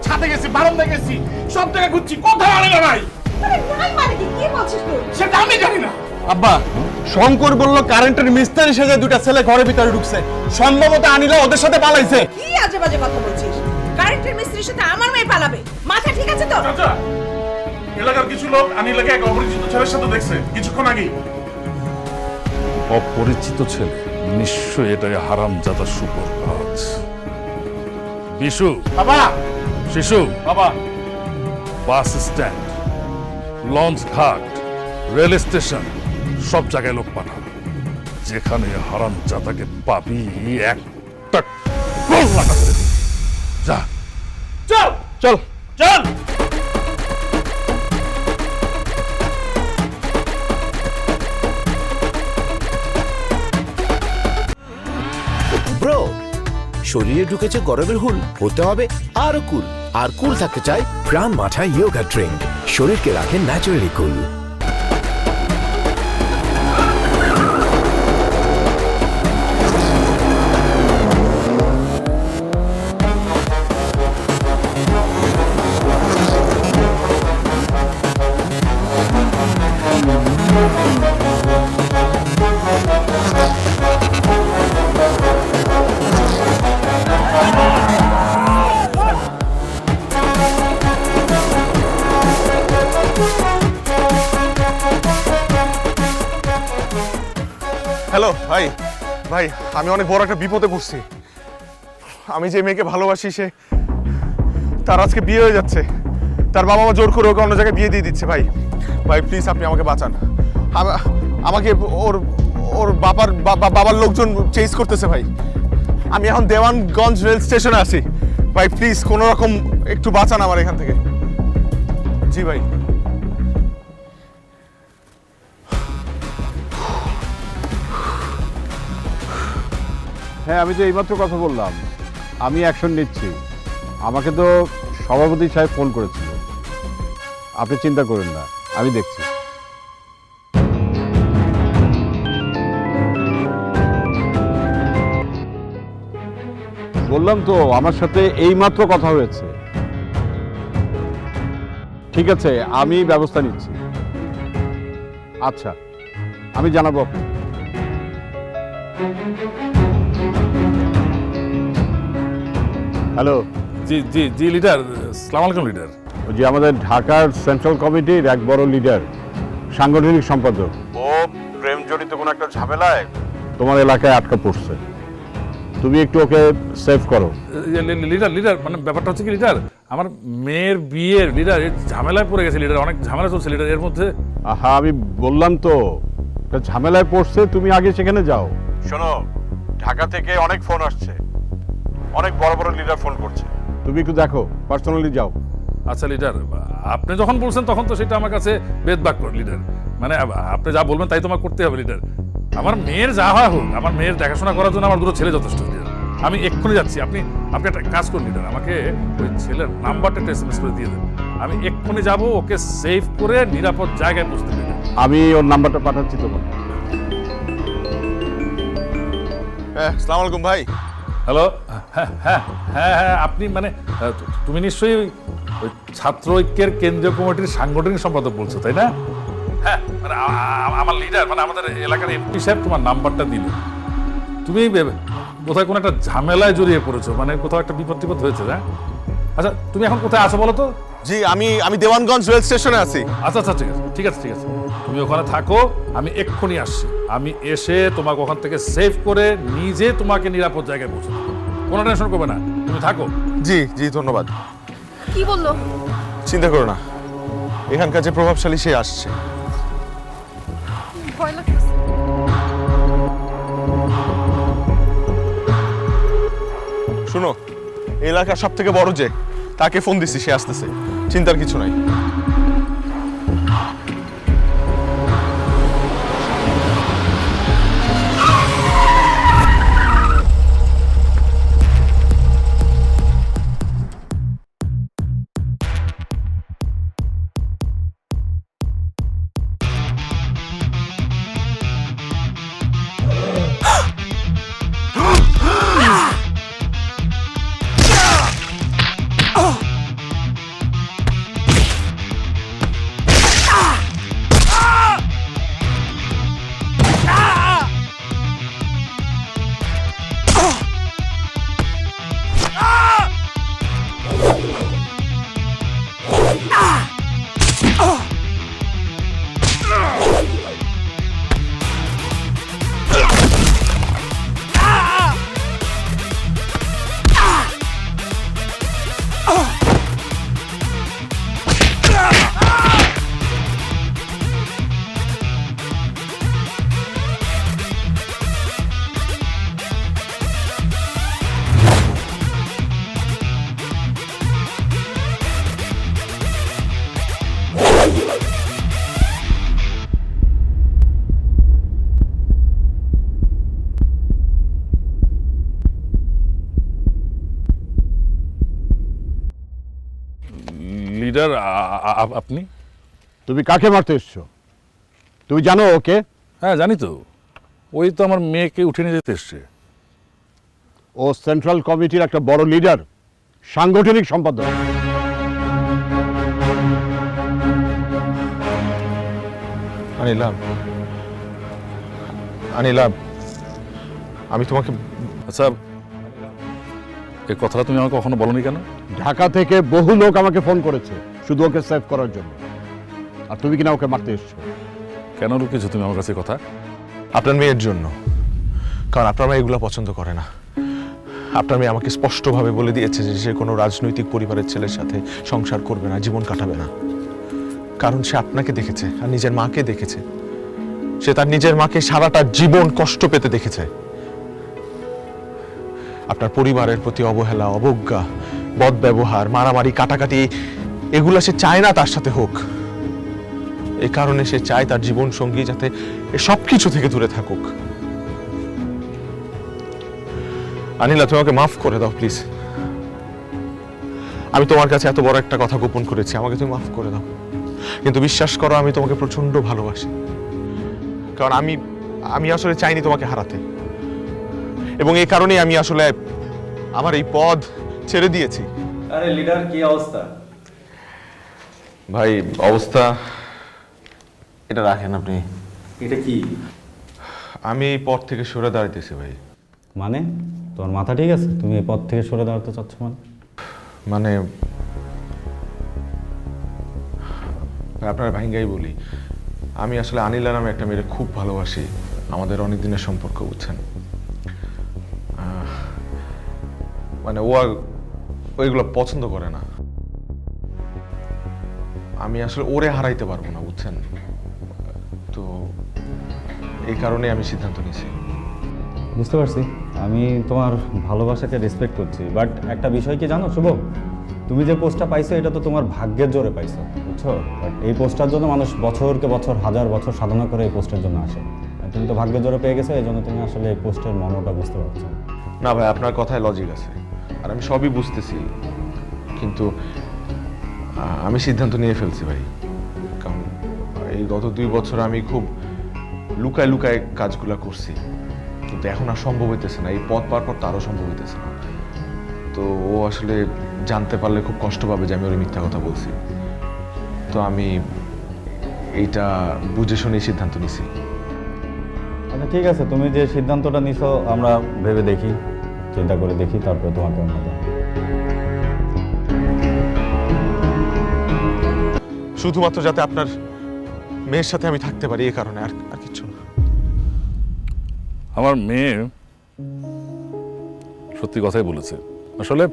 ছাদে গেছি, বারান্দায় গেছি, সব জায়গায় ঘুরছি, কোথাও আনিলা নাই। আরে নাই মানে কি, কি বলছিস তুই? সেটা আমি জানি না। আব্বা, শঙ্কর বলল কারেন্টের মিস্ত্রি সেজে দুইটা ছেলে ঘরের ভিতরে ঢুকছে, সম্ভবত আনিলা ওদের সাথে পালাইছে। কি আজে বাজে কথা বলছিস? কারেন্টের মিস্ত্রির সাথে আমার মেয়ে পালাবে? মাথা ঠিক আছে তো? চাচা, এলাকার কিছু লোক আনিলাকে এক অপরিচিত ছেলের সাথে দেখছে কিছুক্ষণ আগে। অপরিচিত ছেলে? নিশ্চয় এটাই হারামজাদা শুকর কাজ। বিশু, বাবা, শিশু, বাবা, বাস স্ট্যান্ড, লঞ্চ ঘাট, রেল স্টেশন, সব জায়গায় লোক পাঠাবে। যেখানে হারামজাদাকে পাবি একটা গোল্লা করে দিবি। যা, চল চল চল। ব্রো, শরীরে ঢুকেছে গরমের হুল, হতে হবে আরো কুল। আর কুল থাকতে চাই প্রাণ মাথা ইয়োগা ড্রিঙ্ক, শরীরকে রাখে ন্যাচারালি কুল। হ্যালো ভাই, ভাই আমি অনেক বড় একটা বিপদে পড়ছি। আমি যে মেয়েকে ভালোবাসি, সে তার আজকে বিয়ে হয়ে যাচ্ছে। তার বাবা মা জোর করে ওকে অন্য জায়গায় বিয়ে দিয়ে দিচ্ছে। ভাই ভাই প্লিজ আপনি আমাকে বাঁচান। আমাকে ওর ওর বাবার লোকজন চেজ করতেছে ভাই। আমি এখন দেওয়ানগঞ্জ রেল স্টেশনে আছি। ভাই প্লিজ কোনো রকম একটু বাঁচান আমার এখান থেকে। জি ভাই। হ্যাঁ, আমি তো এইমাত্র কথা বললাম, আমি অ্যাকশন নিচ্ছি। আমাকে তো সভাপতি সাহেব ফোন করেছিল। আপনি চিন্তা করেন না, আমি দেখছি। বললাম তো আমার সাথে এইমাত্র কথা হয়েছে। ঠিক আছে, আমি ব্যবস্থা নিচ্ছি। আচ্ছা, আমি জানাবো আপনাকে। হ্যালো। জি জি জি লিডার, সালাম আলাইকুম লিডার। ওই যে আমাদের ঢাকার সেন্ট্রাল কমিটির এক বড় লিডার, সাংগঠনিক সম্পাদক, ও প্রেম জড়িত কোনো একটা ঝামেলায় তোমার এলাকায় আটকা পড়ছে। তুমি একটু ওকে সেভ করো। লিডার লিডার মানে ব্যাপারটা হচ্ছে কি লিডার, আমার মেয়ের বিয়ের লিডার ঝামেলায় পড়ে গেছে লিডার, অনেক ঝামেলা চলছে লিডার এর মধ্যে। আহা, আমি বললাম তো ঝামেলায় পড়ছে, তুমি আগে সেখানে যাও। শোনো, ঢাকা থেকে অনেক ফোন আসছে, অনেক বড় বড় লিডার ফোন করছে, তুমি একটু দেখো, পার্সোনালি যাও। আচ্ছা লিডার, আপনি যখন বলছেন তখন তো সেটা আমার কাছে বেদবাক্য লিডার, মানে আপনি যা বলবেন তাই তোমার করতে হবে লিডার। আমার মেয়ের যা হয় হোক, আমার মেয়ের দেখাশোনা করার জন্য আমার দুটো ছেলে যথেষ্ট লিডার। আমি এক্ষুনি যাচ্ছি, আপনি একটা কাজ করুন লিডার, আমাকে ওই ছেলের নাম্বারটা একটা SMS করে দিয়ে দেন, আমি এক্ষুনি যাব, ওকে সেভ করে নিরাপদ জায়গায় পৌঁছতে লিডার। আমি ওর নাম্বারটা পাঠাচ্ছি তোমার। আসসালামু আলাইকুম ভাই। হ্যালো, হ্যাঁ হ্যাঁ হ্যাঁ হ্যাঁ, আপনি মানে তুমি নিশ্চয়ই ওই ছাত্র ঐক্যের কেন্দ্রীয় কমিটির সাংগঠনিক সম্পাদক বলছো, তাই না? হ্যাঁ, মানে আমার লিডার, মানে আমাদের এলাকার MP সাহেব তোমার নাম্বারটা দিল। তুমি কোথায় কোনো একটা ঝামেলায় জড়িয়ে পড়েছো, মানে কোথাও একটা বিপদ হয়েছে, হ্যাঁ? আচ্ছা, তুমি এখন কোথায় আছো বলো তো? জি, আমি দেওয়ানগঞ্জ রেল স্টেশনে আছি। আচ্ছা আচ্ছা, ঠিক আছে তুমি ওখানে থাকো, আমি এক্ষুনি আসছি। আমি এসে তোমাকে ওখান থেকে সেভ করে নিজে তোমাকে নিরাপদ জায়গায় পৌঁছে দেবো, কোনো টেনশন করবে না, তুমি থাকো। জি জি, ধন্যবাদ। কি বললো? চিন্তা করো না, এখানকার যে প্রভাবশালী সে আসছে। ভয় লাগতেছে। শুনো, এলাকার সব থেকে বড় যে, তাকে ফোন দিছি, সে আসতেছে, চিন্তার কিছু নাই। লিডার, আপনি? তুমি কাকে মারতে এসছো? তুমি জানো ওকে? হ্যাঁ জানি তো, ওই তো আমার মেয়েকে উঠে নিয়ে যেতে এসছে। ও সেন্ট্রাল কমিটির একটা বড় লিডার, সাংগঠনিক সম্পাদক। আনিলা, আমি তোমাকে, আচ্ছা এই কথাটা তুমি আমাকে কখনো বলনি কেন? ঢাকা থেকে বহু লোক আমাকে ফোন করেছে শুধু ওকে সেভ করার জন্য, আর তুমি কিনা ওকে মারতে এসছো। কেন লুকিয়েছো তুমি আমার কাছে কথা? আপনার মেয়ের জন্য, কারণ আপনার মেয়ে এগুলো পছন্দ করে না। আপনার মেয়ে আমাকে স্পষ্টভাবে বলে দিয়েছে যে সে কোনো রাজনৈতিক পরিবারের ছেলের সাথে সংসার করবে না, জীবন কাটাবে না, কারণ সে আপনাকে দেখেছে আর নিজের মাকে দেখেছে। সে তার নিজের মাকে সারাটা জীবন কষ্ট পেতে দেখেছে। আপনার পরিবারের প্রতি অবহেলা, অবজ্ঞা, বদব্যবহার, মারামারি, কাটাকাটি, এগুলো সে চায় না তার সাথে হোক। এই কারণে সে চায় তার জীবন সঙ্গী যাতে সব কিছু থেকে দূরে থাকুক। আনিলা, তুমি আমাকে মাফ করে দাও প্লিজ। আমি তোমার কাছে এত বড় একটা কথা গোপন করেছি, আমাকে তুমি মাফ করে দাও। কিন্তু বিশ্বাস করো, আমি তোমাকে প্রচন্ড ভালোবাসি। কারণ আমি আসলে চাইনি তোমাকে হারাতে, এবং এই কারণেই আমি আসলে আমার এই পদ ছেড়ে দিয়েছি। আরে লিডার, কি অবস্থা? ভাই অবস্থা এটা রাখেন আপনি। এটা কি? আমি এই পদ থেকে সরে দাঁড়াইতেছি ভাই। মানে তোমার মাথা ঠিক আছে? তুমি এই পথ থেকে সরে দাঁড়াতে চাচ্ছ মানে আপনার ভাইঙ্গাই বলি, আমি আসলে আনিলা নামে একটা মেয়েকে খুব ভালোবাসি। আমাদের অনেক দিনের সম্পর্ক, বুঝছেন? মানে ওইগুলো পছন্দ করে না। আমি আসলে ওরে হারাইতে পারবো না, বুঝছেন? তো এই কারণে আমি সিদ্ধান্ত নিয়েছি। বুঝতে পারছি, আমি তোমার ভালোবাসাকে রেসপেক্ট করছি, বাট একটা বিষয় কি জানো শুভ, তুমি যে পোস্টটা পাইছো এটা তো তোমার ভাগ্যের জোরে পাইছো, বুঝছো? বাট এই পোস্টটার জন্য মানুষ বছরকে বছর, হাজার বছর সাধনা করে এই পোস্টের জন্য আসে। আর তুমি তো ভাগ্যের জোরে পেয়ে গেছো, এই জন্য তুমি আসলে এই পোস্টের মর্মটা বুঝতে পারছো না। ভাই আপনার কথায় লজিক আছে, আর আমি সবই বুঝতেছি, কিন্তু আমি সিদ্ধান্ত নিয়ে ফেলছি ভাই। কারণ এই গত 2 বছর আমি খুব লুকায় লুকায় কাজগুলো করছি, কিন্তু এখন আর সম্ভব হইতেছে না। এই পথ পার পর তারও সম্ভব হইতেছে না। তো ও আসলে জানতে পারলে খুব কষ্ট পাবে যে আমি ওর মিথ্যা কথা বলছি। তো আমি এইটা বুঝে শুনে সিদ্ধান্ত নিছি। আচ্ছা ঠিক আছে, তুমি যে সিদ্ধান্তটা নিছো আমরা ভেবে দেখি, চিন্তা করে দেখি, তারপরে তোমাকে অন্য দেব। শুধুমাত্র যাতে আপনার মেয়ের সাথে আমি থাকতে পারি, এই কারণে, আর কিছু না। আমার মেয়ে সত্যি কথাই বলেছে। আসলে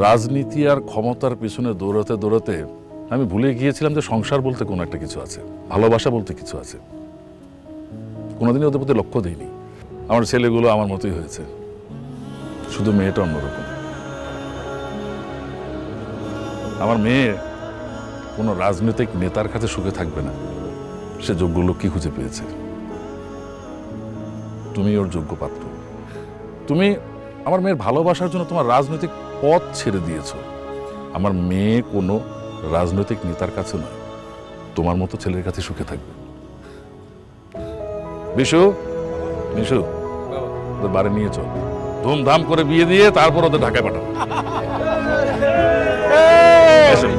রাজনীতি আর ক্ষমতার পিছনে দৌড়াতে দৌড়াতে আমি ভুলে গিয়েছিলাম যে সংসার বলতে কোনো একটা কিছু আছে, ভালোবাসা বলতে কিছু আছে। কোনোদিনই ওদের প্রতি লক্ষ্য দিইনি। আমার ছেলেগুলো আমার মতোই হয়েছে, শুধু মেয়েটা অন্যরকম। আমার মেয়ে কোনো রাজনৈতিক নেতার কাছে সুখে থাকবে না, সে যোগ্য লোক কি খুঁজে পেয়েছে। তুমি ওর যোগ্য পাত্র। তুমি আমার মেয়ের ভালোবাসার জন্য তোমার রাজনৈতিক পথ ছেড়ে দিয়েছো। আমার মেয়ে কোনো রাজনৈতিক নেতার কাছে নয়, তোমার মতো ছেলের কাছে সুখে থাকবে। বিশু, মিশু, ওদের বাড়ি নিয়ে চল, ধুমধাম করে বিয়ে দিয়ে তারপর ওদের ঢাকায় পাঠাবো। এসো।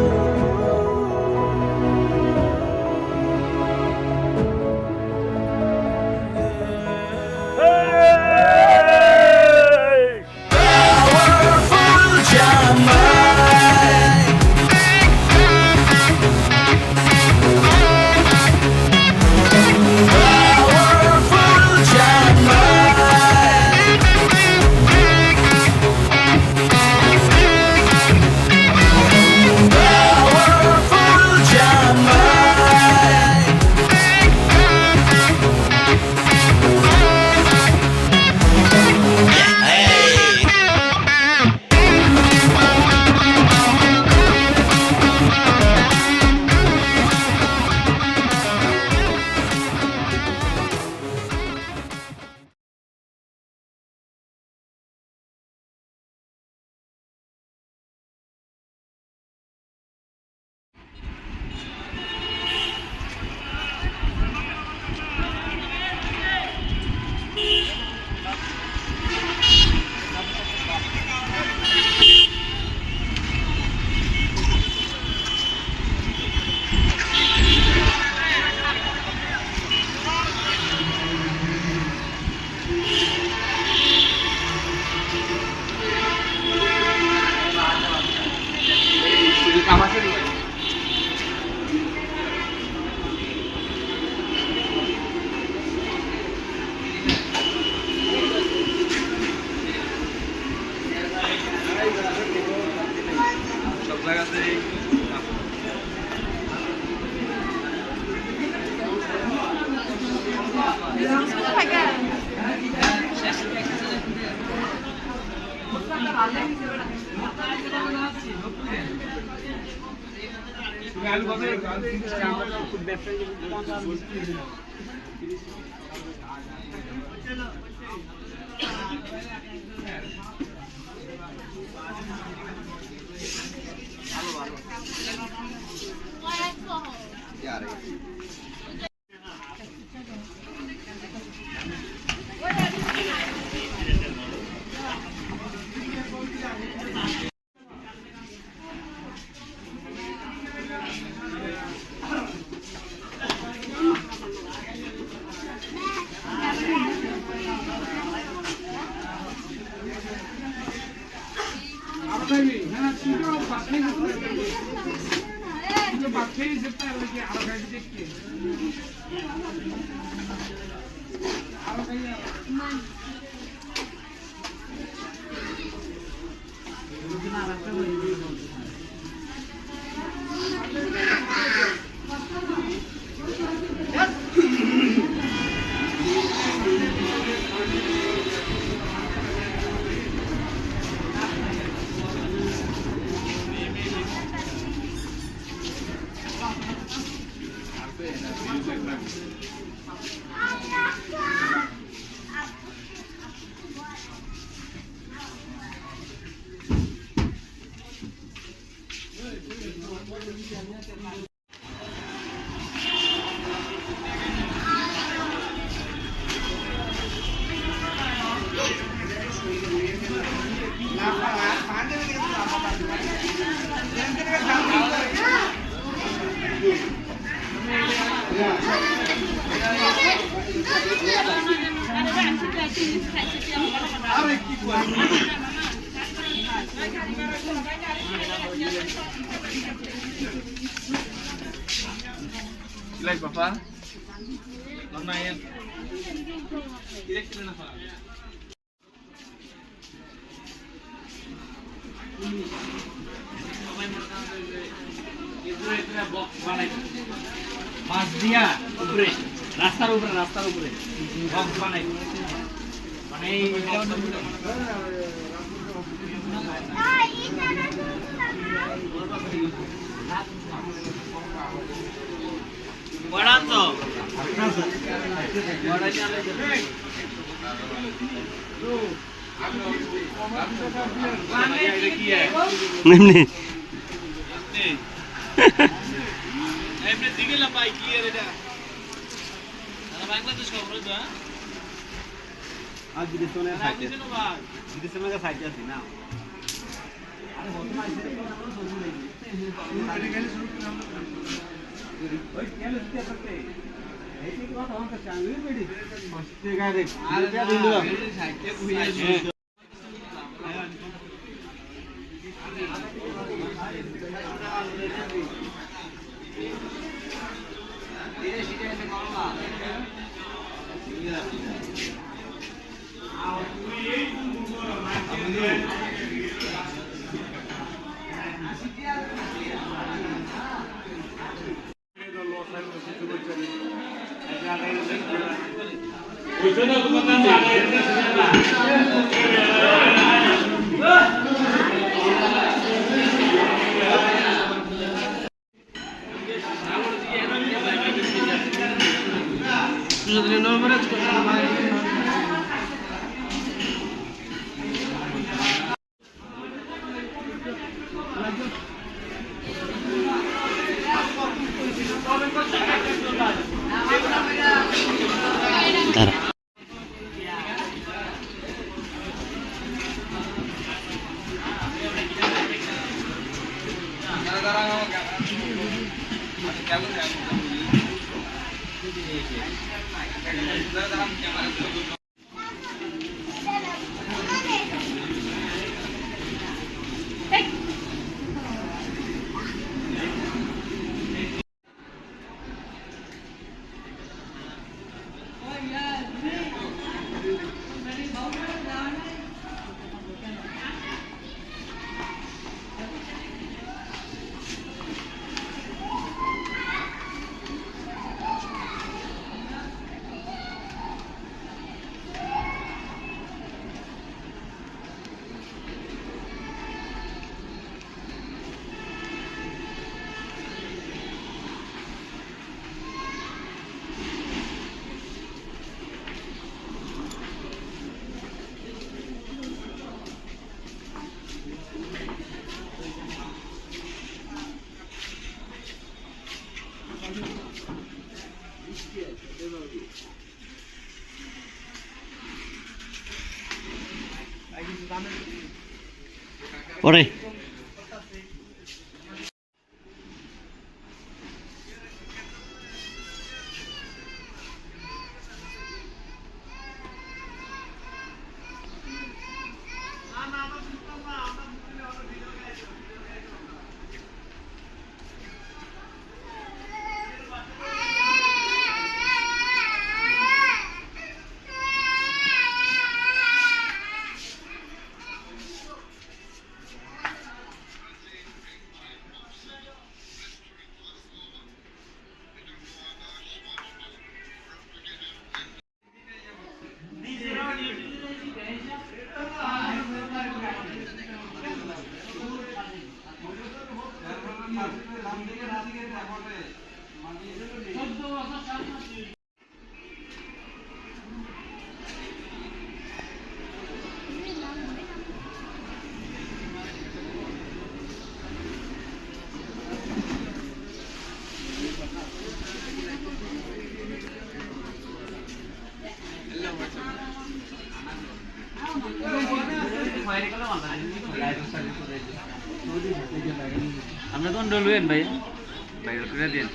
মাছ দিয়া উপরে রাস্তার উপরে বক্স বানাই মানে বড়ান তো নিম্নি এমনি দিগেলা পাই ক্লিয়ার এটা বাংলাদেশ খবর তো আজ বিদেশে না সাইটে বিদেশে না সাইটে আছে না আরে বলতে মাইছে ওই কেন দিতে করতে এই কি কথা আমাকে চাঙ্গি বেডি মস্তে গারে আরে দিন দিলাম সাইটে বুঝিয়ে পরে আমরা তো ডলবেন ভাই ভাই করে দেন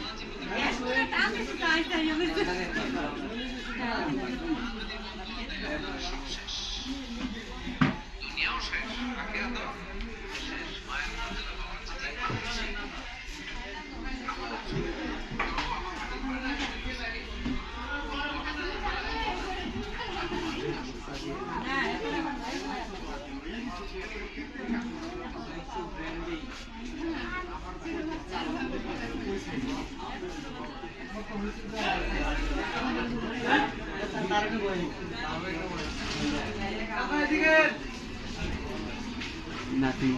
Nothing.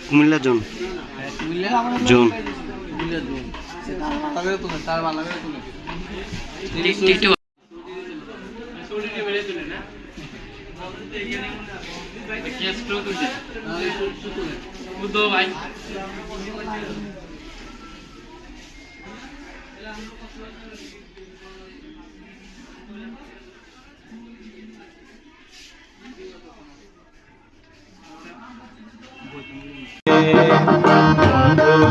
কুমিল্লা জোন জোন ভাই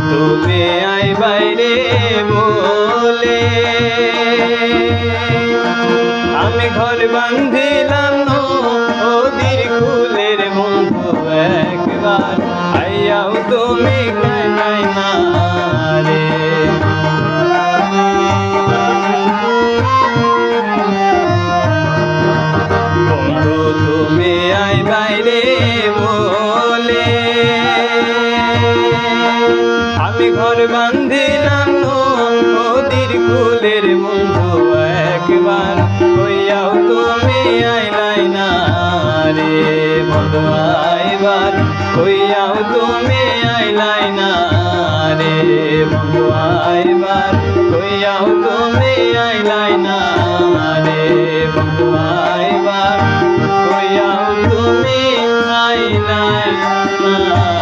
তুমি আই বাইরে বলে আমি ঘর বান্ধিলাম নদীর কুলের বন্ধু একবার আইয়াও তুমি কানাই না রে বন্ধু তুমি আই বাইরে বলে আমি ঘর বান্ধিলাম নদীর কুলের বন্ধু একবার কইয়াও তুমি আইলাই না রে বন্ধু আইবার কইয়াও তুমি আইলাই না রে বন্ধু আইবার কইয়াও তুমি আইলাই না রে বন্ধু আইবার কইয়াও তুমি আইলাই না